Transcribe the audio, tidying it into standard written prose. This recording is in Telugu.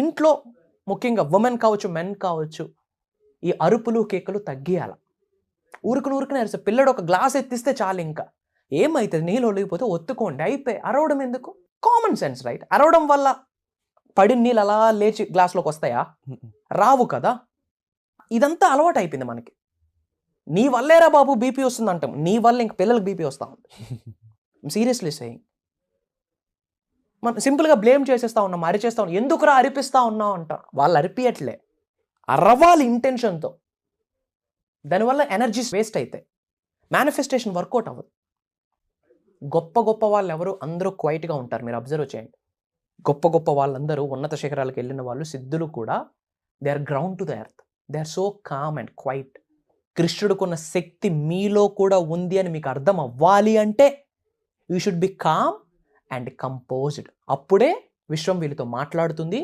ఇంట్లో ముఖ్యంగా ఉమెన్ కావచ్చు, మెన్ కావచ్చు, ఈ అరుపులు కేకలు తగ్గియాల. ఊరుకునే అరిసే పిల్లడు ఒక గ్లాస్ ఎత్తిస్తే చాలు, ఇంకా ఏమైతుంది, నీళ్ళు ఒలిగిపోతే ఒత్తుకోండి, అయిపోయి. అరవడం ఎందుకు? Common sense, right? అరవడం వల్ల పడిన నీళ్ళు అలా లేచి గ్లాస్లోకి వస్తాయా? రావు కదా. ఇదంతా అలవాటు అయిపోయింది మనకి. నీ వల్లేరా బాబు బీపీ వస్తుంది అంటాం, నీ వల్ల ఇంక పిల్లలకి బీపీ వస్తూ ఉంది. Seriously saying. మనం సింపుల్గా బ్లేమ్ చేసేస్తా ఉన్నాం, అరిచేస్తా ఉన్నాం, ఎందుకురా అరిపిస్తా ఉన్నావు అంట. వాళ్ళు అరిపియట్లే, అరవాలి ఇంటెన్షన్తో. దానివల్ల ఎనర్జీస్ వేస్ట్ అవుతాయి, మేనిఫెస్టేషన్ వర్కౌట్ అవ్వదు. గొప్ప వాళ్ళు ఎవరు? అందరూ క్వైట్గా ఉంటారు. మీరు అబ్జర్వ్ చేయండి. గొప్ప వాళ్ళందరూ ఉన్నత శిఖరాలకు వెళ్ళిన వాళ్ళు, సిద్ధులు కూడా, they are ground to the earth. They are so calm and quiet. కృష్ణుడికున్న శక్తి మీలో కూడా ఉంది అని మీకు అర్థం అవ్వాలి అంటే you should be calm and composed. అప్పుడే విశ్వం వీళ్ళతో మాట్లాడుతుంది,